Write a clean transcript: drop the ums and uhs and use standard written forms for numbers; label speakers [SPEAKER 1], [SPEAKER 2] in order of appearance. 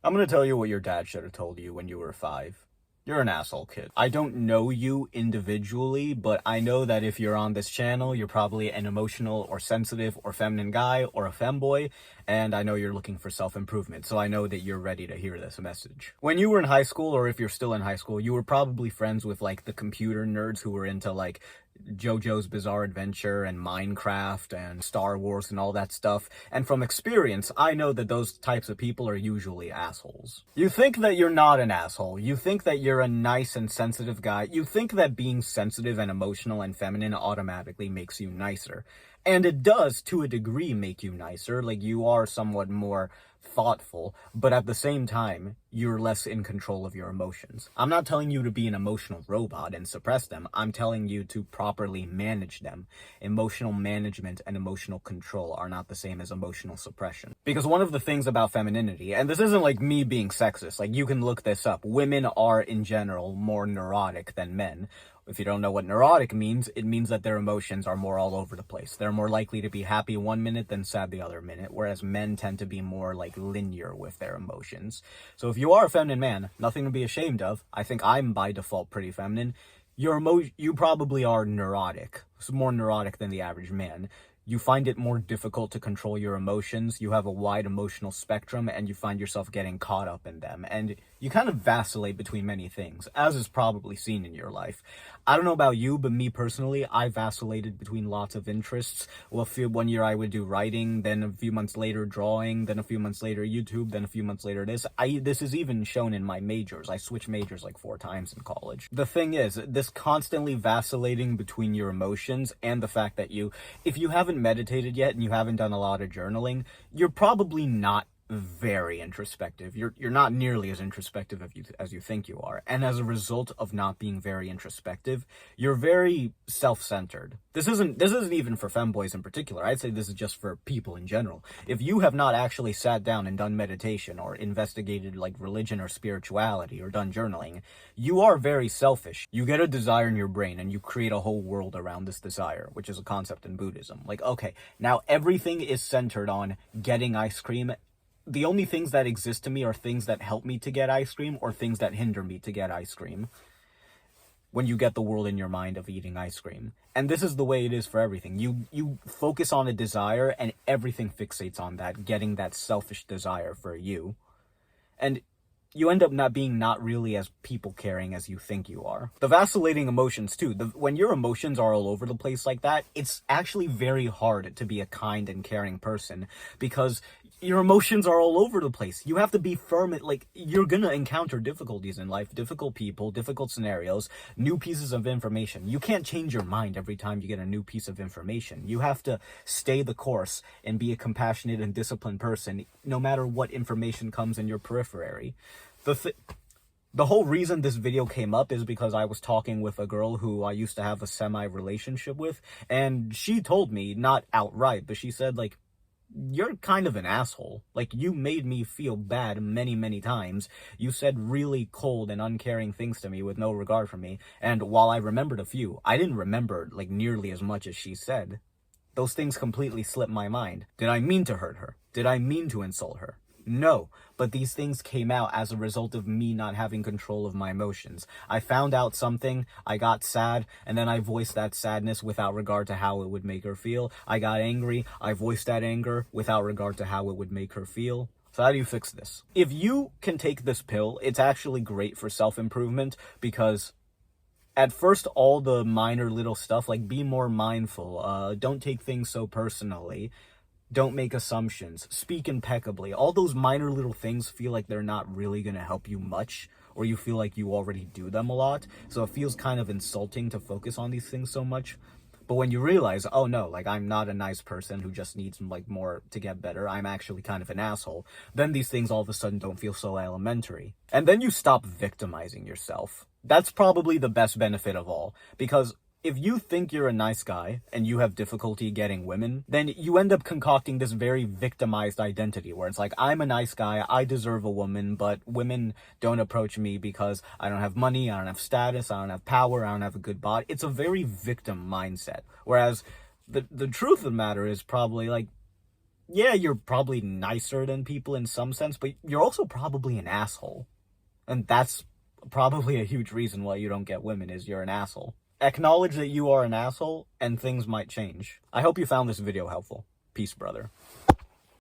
[SPEAKER 1] I'm gonna tell you what your dad should have told you when you were 5. You're an asshole kid. I don't know you individually, but I know that if you're on this channel, you're probably an emotional or sensitive or feminine guy or a femboy, and I know you're looking for self-improvement, so I know that you're ready to hear this message. When you were in high school, or if you're still in high school, you were probably friends with, like, the computer nerds who were into, like, JoJo's Bizarre Adventure and Minecraft and Star Wars and all that stuff, and from experience, I know that those types of people are usually assholes. You think that you're not an asshole, you think that you're a nice and sensitive guy, you think that being sensitive and emotional and feminine automatically makes you nicer. And it does, to a degree, make you nicer, like you are somewhat more thoughtful, but at the same time, you're less in control of your emotions. I'm not telling you to be an emotional robot and suppress them, I'm telling you to properly manage them. Emotional management and emotional control are not the same as emotional suppression. Because one of the things about femininity, and this isn't like me being sexist, like you can look this up, women are in general more neurotic than men. If you don't know what neurotic means, it means that their emotions are more all over the place. They're more likely to be happy one minute than sad the other minute, whereas men tend to be more like linear with their emotions. So if you are a feminine man, nothing to be ashamed of. I think I'm by default pretty feminine. You probably are neurotic. It's more neurotic than the average man. You find it more difficult to control your emotions, you have a wide emotional spectrum, and you find yourself getting caught up in them, and you kind of vacillate between many things, as is probably seen in your life. I don't know about you, but me personally, I vacillated between lots of interests. Well, 1 year I would do writing, then a few months later drawing, then a few months later YouTube, then a few months later this. This is even shown in my majors. I switched majors like 4 times in college. The thing is, this constantly vacillating between your emotions and the fact that if you haven't meditated yet and you haven't done a lot of journaling, you're probably not very introspective. You're not nearly as introspective as you think you are. And as a result of not being very introspective, you're very self-centered. This isn't even for femboys in particular. I'd say this is just for people in general. If you have not actually sat down and done meditation or investigated like religion or spirituality or done journaling, you are very selfish. You get a desire in your brain and you create a whole world around this desire, which is a concept in Buddhism. Like, okay, now everything is centered on getting ice cream. The only things that exist to me are things that help me to get ice cream or things that hinder me to get ice cream. When you get the world in your mind of eating ice cream. And this is the way it is for everything. You focus on a desire and everything fixates on that, getting that selfish desire for you. And you end up not being really as people-caring as you think you are. The vacillating emotions, too. When your emotions are all over the place like that, it's actually very hard to be a kind and caring person because your emotions are all over the place. You have to be firm. You're gonna encounter difficulties in life, difficult people, difficult scenarios, new pieces of information. You can't change your mind every time you get a new piece of information. You have to stay the course and be a compassionate and disciplined person, no matter what information comes in your periphery. The whole reason this video came up is because I was talking with a girl who I used to have a semi-relationship with, and she told me, not outright, but she said, like, you're kind of an asshole. Like, you made me feel bad many, many times. You said really cold and uncaring things to me with no regard for me, and while I remembered a few, I didn't remember, like, nearly as much as she said. Those things completely slipped my mind. Did I mean to hurt her? Did I mean to insult her? No, but these things came out as a result of me not having control of my emotions. I found out something, I got sad, and then I voiced that sadness without regard to how it would make her feel. I got angry, I voiced that anger without regard to how it would make her feel. So how do you fix this? If you can take this pill, it's actually great for self-improvement because at first, all the minor little stuff, like be more mindful, don't take things so personally, don't make assumptions, speak impeccably. All those minor little things feel like they're not really going to help you much, or you feel like you already do them a lot. So it feels kind of insulting to focus on these things so much. But when you realize, oh no, like I'm not a nice person who just needs like more to get better, I'm actually kind of an asshole, then these things all of a sudden don't feel so elementary. And then you stop victimizing yourself. That's probably the best benefit of all, because if you think you're a nice guy and you have difficulty getting women, then you end up concocting this very victimized identity where it's like, I'm a nice guy, I deserve a woman, but women don't approach me because I don't have money, I don't have status, I don't have power, I don't have a good body. It's a very victim mindset. Whereas the truth of the matter is probably like, Yeah, you're probably nicer than people in some sense, but you're also probably an asshole. And that's probably a huge reason why you don't get women, is you're an asshole. Acknowledge that you are an asshole, and things might change. I hope you found this video helpful. Peace, brother.